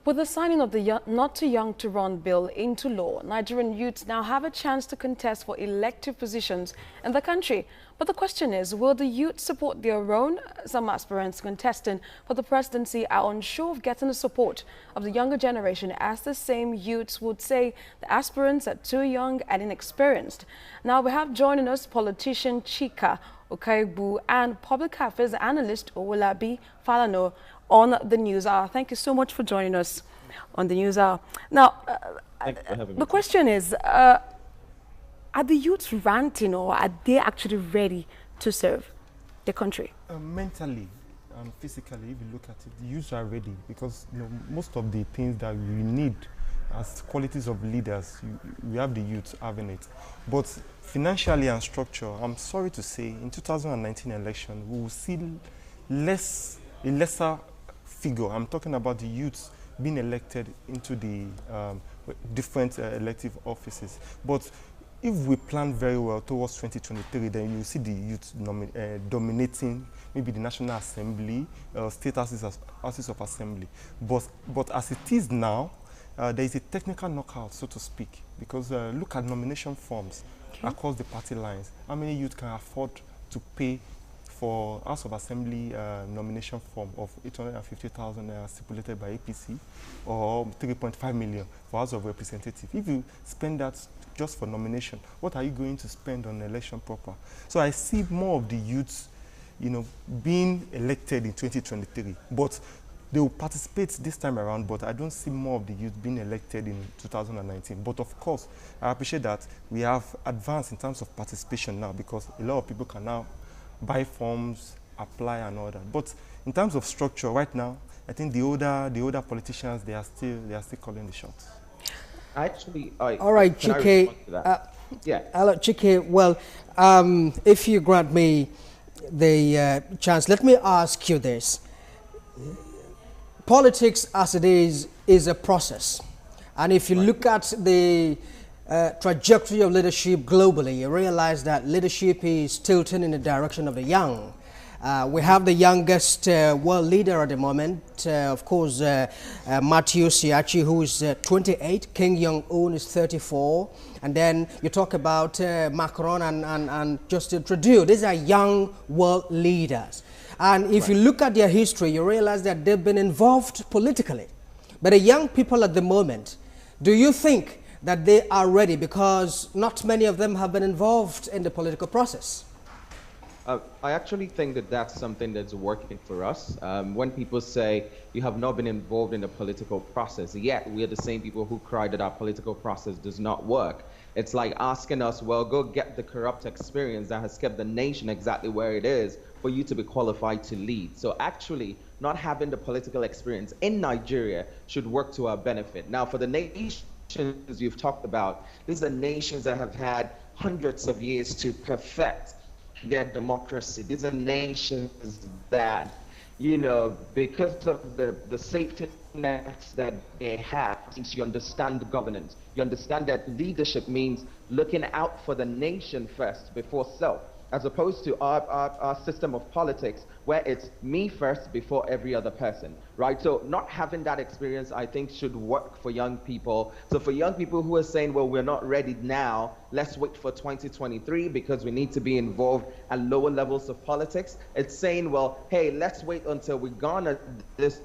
With the signing of the Not Too Young to Run bill into law, Nigerian youths now have a chance to contest for elective positions in the country. But the question is, will the youth support their own? Some aspirants contesting for the presidency are unsure of getting the support of the younger generation, as the same youths would say the aspirants are too young and inexperienced. Now we have joining us politician Chika Okaibu and public affairs analyst Owolabi Falano on the News Hour. Thank you so much for joining us on the News Hour. Now, the question is, are the youths ranting, or are they actually ready to serve the country? Mentally and physically, if you look at it, the youths are ready, because most of the things that we need as qualities of leaders, we have the youth having it. But financially and structure, I'm sorry to say, in 2019 election, we will see a lesser figure. I'm talking about the youths being elected into the different elective offices. But if we plan very well towards 2023, then you see the youth dominating maybe the National Assembly, state houses of assembly. But as it is now, there is a technical knockout, so to speak, because look at nomination forms across the party lines. How many youth can afford to pay for House of Assembly nomination form of 850,000 stipulated by APC, or 3.5 million for House of Representatives? If you spend that just for nomination, what are you going to spend on election proper? So I see more of the youths, being elected in 2023, but they will participate this time around, but I don't see more of the youth being elected in 2019. But of course, I appreciate that we have advanced in terms of participation now, because a lot of people can now buy forms, apply and all that. But in terms of structure, right now, I think the older politicians, they are still calling the shots. Actually, all right, Chike. Yeah. Hello, Chike. Well, if you grant me the chance, let me ask you this. Politics, as it is a process. And if you look at the trajectory of leadership globally, you realize that leadership is tilting in the direction of the young. We have the youngest world leader at the moment, of course, Matteo Siachi, who is 28, King Jong-un is 34, and then you talk about Macron and Justin Trudeau. These are young world leaders. And if you look at their history, you realize that they've been involved politically. But the young people at the moment, do you think that they are ready? Because not many of them have been involved in the political process. I actually think that that's something that's working for us. When people say you have not been involved in the political process, yet we are the same people who cry that our political process does not work. It's like asking us, well, go get the corrupt experience that has kept the nation exactly where it is for you to be qualified to lead. So actually, not having the political experience in Nigeria should work to our benefit. Now, for the nations you've talked about, these are nations that have had hundreds of years to perfect their democracy. These are nations that, because of the safety nets that they have, since you understand the governance, you understand that leadership means looking out for the nation first before self, as opposed to our system of politics where it's me first before every other person, right? So not having that experience, I think, should work for young people. So for young people who are saying, well, we're not ready now, let's wait for 2023 because we need to be involved at lower levels of politics, it's saying, well, hey, let's wait until we garner this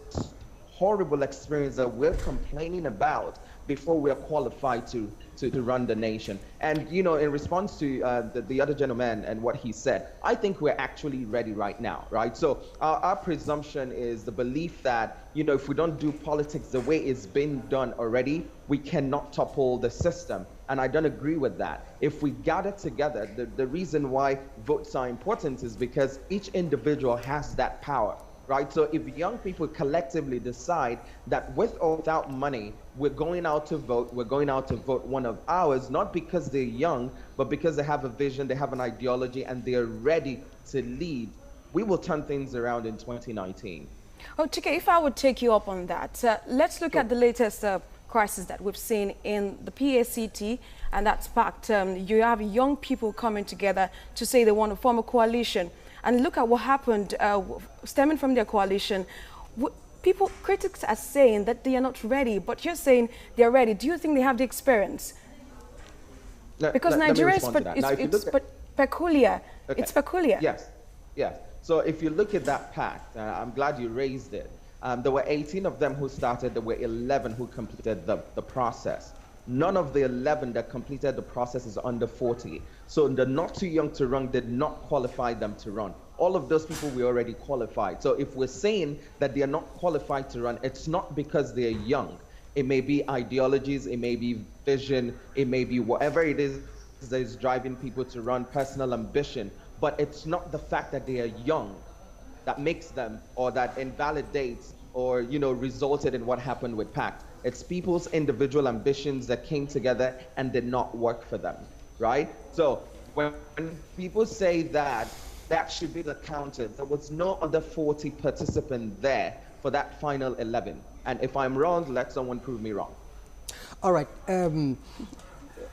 horrible experience that we're complaining about before we're qualified to run the nation. And in response to the other gentleman and what he said, I think we're actually ready right now, right? So our presumption is the belief that if we don't do politics the way it's been done already, we cannot topple the system. And I don't agree with that. If we gather together, the reason why votes are important is because each individual has that power. Right? So if young people collectively decide that with or without money, we're going out to vote one of ours, not because they're young, but because they have a vision, they have an ideology, and they're ready to lead, we will turn things around in 2019. Oh, Chike, if I would take you up on that, let's look at the latest crisis that we've seen in the PACT, and that's sparked, you have young people coming together to say they want to form a coalition. And look at what happened stemming from their coalition. critics are saying that they are not ready, but you're saying they're ready. Do you think they have the experience? Because Nigeria is peculiar. Okay. It's peculiar. Yes, yes. So if you look at that pact, I'm glad you raised it. There were 18 of them who started. There were 11 who completed the process. None of the 11 that completed the process is under 40. So the not too young to run did not qualify them to run. All of those people were already qualified. So if we're saying that they are not qualified to run, it's not because they're young. It may be ideologies, it may be vision, it may be whatever it is that is driving people to run, personal ambition. But it's not the fact that they are young that makes them, or that invalidates, or resulted in what happened with PACT. It's people's individual ambitions that came together and did not work for them, right? So when people say that, that should be the counter. There was no other 40 participant there for that final 11. And if I'm wrong, let someone prove me wrong. All right.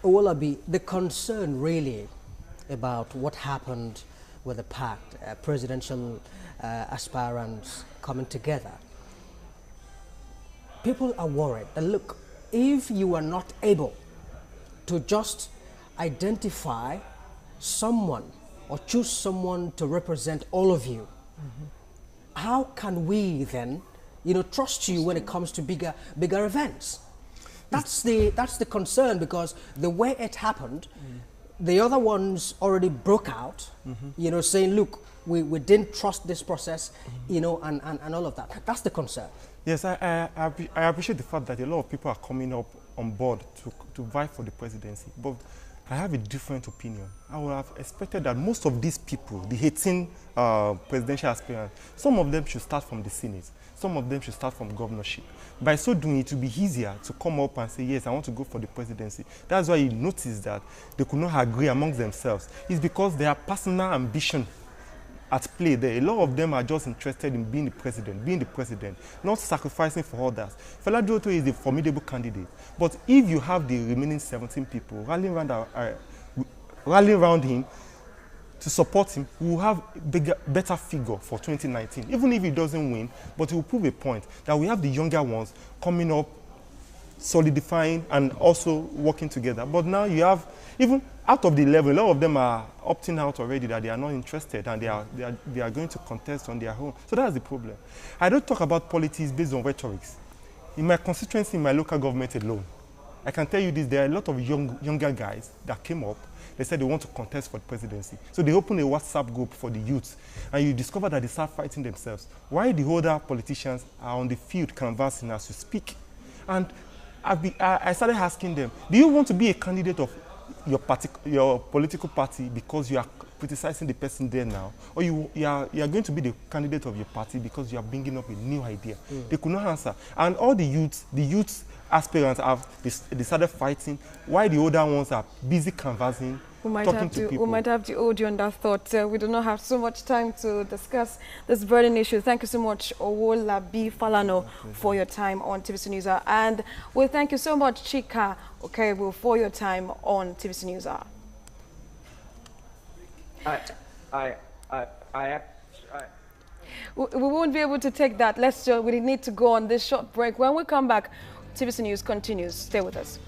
Owolabi, the concern really about what happened with the pact, presidential aspirants coming together, people are worried that, look, if you are not able to just identify someone or choose someone to represent all of you, how can we then, trust you when it comes to bigger events? That's the concern, because the way it happened, the other ones already broke out, saying, look, we didn't trust this process, and all of that. That's the concern. Yes, I appreciate the fact that a lot of people are coming up on board to vie for the presidency, but I have a different opinion. I would have expected that most of these people, the 18 presidential aspirants, some of them should start from the Senate, some of them should start from governorship. By so doing, it will be easier to come up and say, yes, I want to go for the presidency. That's why you notice that they could not agree amongst themselves. It's because their personal ambition at play there. A lot of them are just interested in being the president, not sacrificing for others. Fela Duoto is a formidable candidate, but if you have the remaining 17 people rallying around him to support him, we will have better figure for 2019, even if he doesn't win, but it will prove a point that we have the younger ones coming up, solidifying and also working together. But now you have, even out of the 11, a lot of them are opting out already, that they are not interested and they are going to contest on their own. So that's the problem. I don't talk about politics based on rhetorics. In my constituency, in my local government alone, I can tell you this, there are a lot of younger guys that came up. They said they want to contest for the presidency. So they opened a WhatsApp group for the youth, and you discover that they start fighting themselves. Why the older politicians are on the field canvassing as we speak? And I started asking them, do you want to be a candidate of your political party because you are criticizing the person there now, or you are going to be the candidate of your party because you are bringing up a new idea? They could not answer. And all the youth aspirants they started fighting, while the older ones are busy canvassing, talking to people. We might have to hold you on that thought. We do not have so much time to discuss this burning issue. Thank you so much, Owolabi Falano, for your time on TVC News Hour. And we thank you so much, Chika Okerebu, for your time on TVC News Hour. We won't be able to take that. We need to go on this short break. When we come back, TVC News continues. Stay with us.